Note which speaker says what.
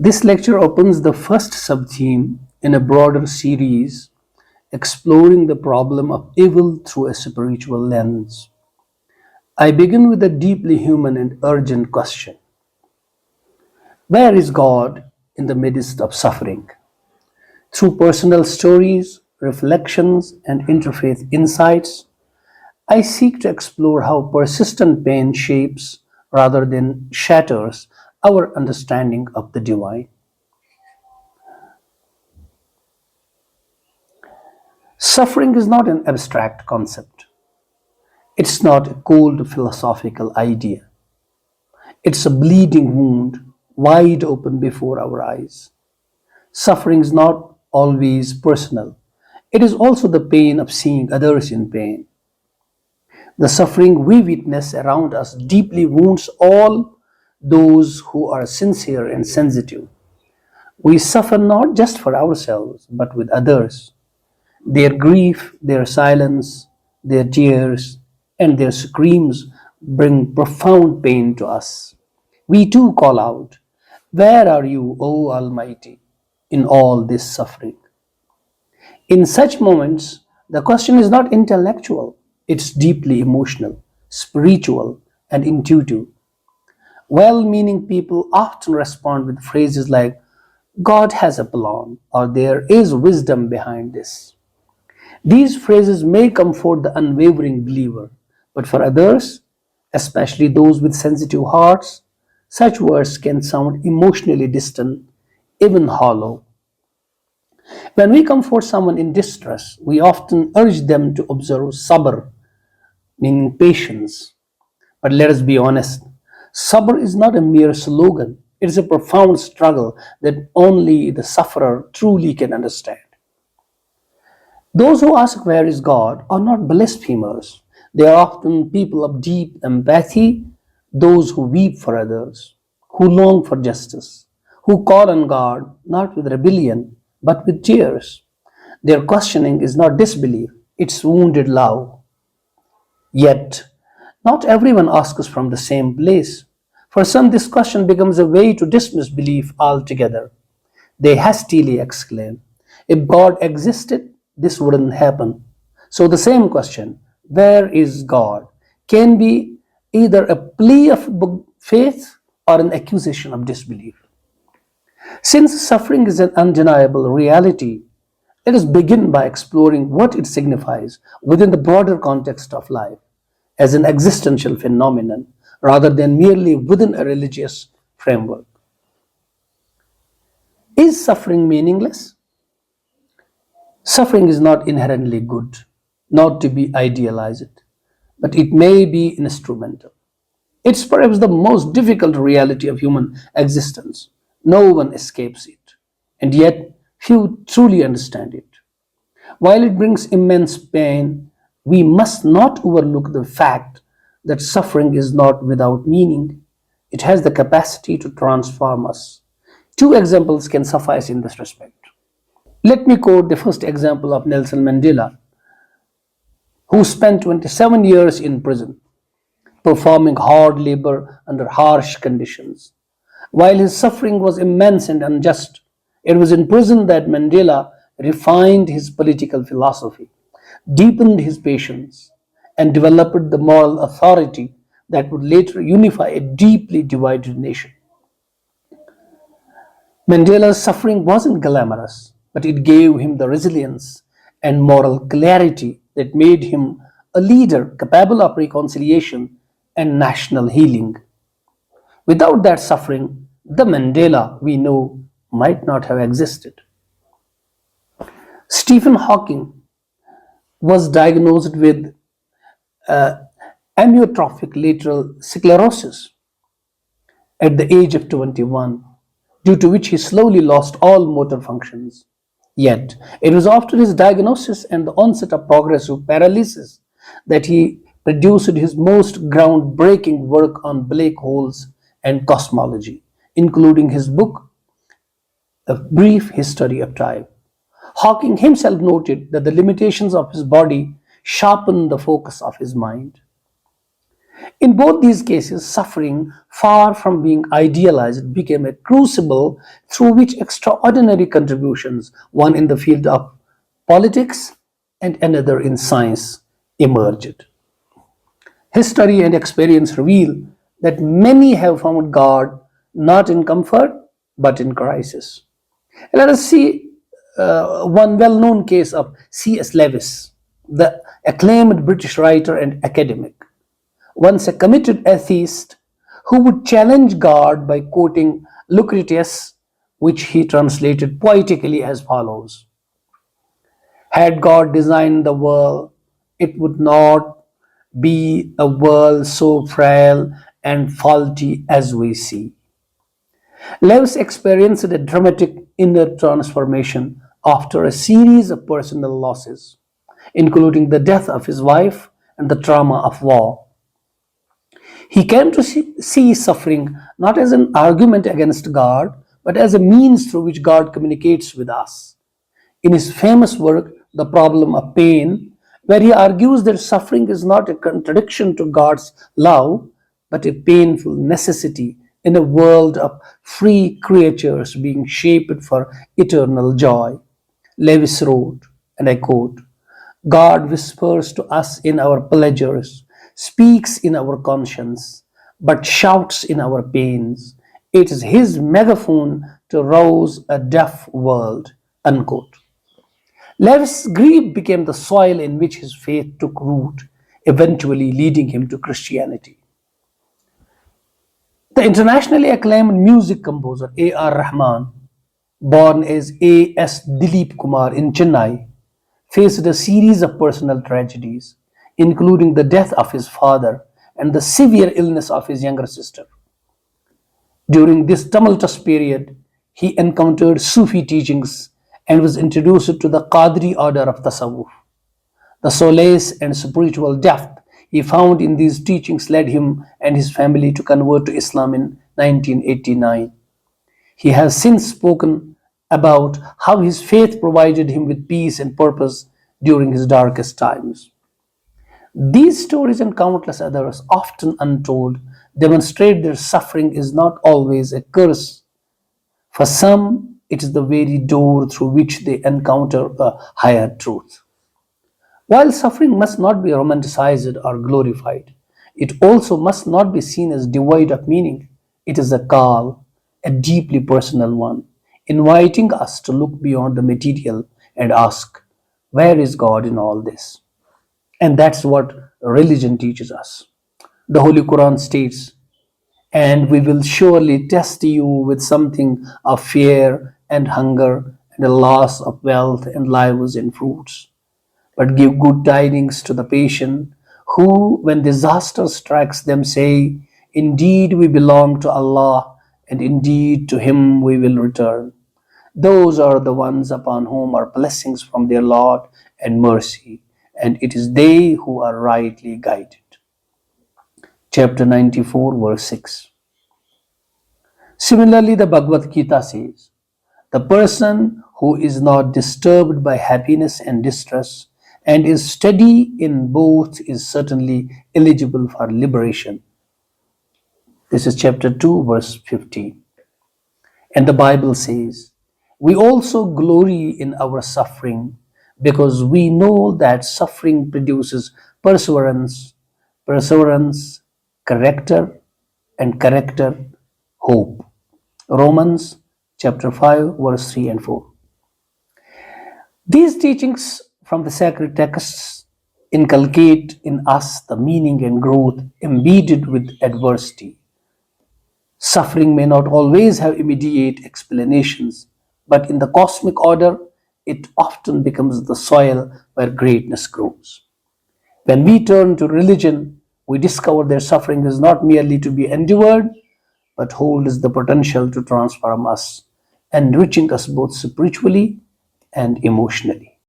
Speaker 1: This lecture opens the first sub-theme in a broader series exploring the problem of evil through a spiritual lens. I begin with a deeply human and urgent question. Where is God in the midst of suffering? Through personal stories, reflections, and interfaith insights, I seek to explore how persistent pain shapes rather than shatters our understanding of the divine. Suffering is not an abstract concept. It's not a cold philosophical idea. It's a bleeding wound wide open before our eyes. Suffering is not always personal. It is also the pain of seeing others in pain. The suffering we witness around us deeply wounds all those who are sincere and sensitive. We suffer not just for ourselves, but with others. Their grief, their silence, their tears, and their screams bring profound pain to us. We too call out, "Where are you, O Almighty, in all this suffering?" In such moments, the question is not intellectual, it's deeply emotional, spiritual, and intuitive. Well meaning people often respond with phrases like, "God has a plan," or "there is wisdom behind this." These phrases may comfort the unwavering believer, but for others, especially those with sensitive hearts, such words can sound emotionally distant, even hollow. When we comfort someone in distress, we often urge them to observe sabr, meaning patience. But let us be honest, sabr is not a mere slogan, it is a profound struggle that only the sufferer truly can understand. Those who ask where is God are not blasphemers. They are often people of deep empathy, those who weep for others, who long for justice, who call on God not with rebellion but with tears. Their questioning is not disbelief, it's wounded love. Yet, not everyone asks from the same place. For some, this question becomes a way to dismiss belief altogether. They hastily exclaim, "If God existed, this wouldn't happen." So the same question, "Where is God?" can be either a plea of faith or an accusation of disbelief. Since suffering is an undeniable reality, let us begin by exploring what it signifies within the broader context of life as an existential phenomenon rather than merely within a religious framework. Is suffering meaningless? Suffering is not inherently good, not to be idealized, but it may be instrumental. It's perhaps the most difficult reality of human existence. No one escapes it, and yet few truly understand it. While it brings immense pain, we must not overlook the fact that suffering is not without meaning. It has the capacity to transform us. Two examples can suffice in this respect. Let me quote the first example of Nelson Mandela, who spent 27 years in prison, performing hard labor under harsh conditions. While his suffering was immense and unjust, it was in prison that Mandela refined his political philosophy, deepened his patience, and developed the moral authority that would later unify a deeply divided nation. Mandela's suffering wasn't glamorous, but it gave him the resilience and moral clarity that made him a leader capable of reconciliation and national healing. Without that suffering, the Mandela we know might not have existed. Stephen Hawking was diagnosed with amyotrophic lateral sclerosis at the age of 21, due to which he slowly lost all motor functions. Yet, it was after his diagnosis and the onset of progressive paralysis that he produced his most groundbreaking work on black holes and cosmology, including his book, A Brief History of Time. Hawking himself noted that the limitations of his body sharpened the focus of his mind. In both these cases, suffering, far from being idealized, became a crucible through which extraordinary contributions, one in the field of politics and another in science, emerged. History and experience reveal that many have found God not in comfort but in crisis. Let us see one well known case of C.S. Lewis, the acclaimed British writer and academic, once a committed atheist who would challenge God by quoting Lucretius, which he translated poetically as follows: had God designed the world, it would not be a world so frail and faulty as we see. Lewis experienced a dramatic inner transformation after a series of personal losses, including the death of his wife and the trauma of war. He came to see suffering not as an argument against God, but as a means through which God communicates with us. In his famous work, The Problem of Pain, where he argues that suffering is not a contradiction to God's love, but a painful necessity in a world of free creatures being shaped for eternal joy. Lewis wrote, and I quote, God whispers to us in our pleasures, speaks in our conscience, but shouts in our pains. It is his megaphone to rouse a deaf world. Unquote. Lewis's grief became the soil in which his faith took root, eventually leading him to Christianity. The internationally acclaimed music composer A.R. Rahman, born as A.S. Dilip Kumar in Chennai, faced a series of personal tragedies, including the death of his father and the severe illness of his younger sister. During this tumultuous period, he encountered Sufi teachings and was introduced to the Qadri order of Tasawwuf. The solace and spiritual depth he found in these teachings led him and his family to convert to Islam in 1989. He has since spoken about how his faith provided him with peace and purpose during his darkest times. These stories and countless others, often untold, demonstrate that suffering is not always a curse. For some, it is the very door through which they encounter a higher truth. While suffering must not be romanticized or glorified, it also must not be seen as devoid of meaning. It is a call, a deeply personal one, inviting us to look beyond the material and ask, where is God in all this? And that's what religion teaches us. The Holy Quran states, and we will surely test you with something of fear and hunger and a loss of wealth and lives and fruits. But give good tidings to the patient who, when disaster strikes them, say, indeed we belong to Allah, and indeed to Him we will return. Those are the ones upon whom are blessings from their Lord and mercy, and it is they who are rightly guided. Chapter 94, verse 6. Similarly, the Bhagavad Gita says, the person who is not disturbed by happiness and distress and is steady in both is certainly eligible for liberation. This is chapter 2, verse 15. And the Bible says, we also glory in our suffering because we know that suffering produces perseverance, perseverance, character, and character, hope. Romans chapter 5, verse 3 and 4. These teachings from the sacred texts inculcate in us the meaning and growth embedded with adversity. Suffering may not always have immediate explanations, but in the cosmic order, it often becomes the soil where greatness grows. When we turn to religion, we discover that suffering is not merely to be endured, but holds the potential to transform us, enriching us both spiritually and emotionally.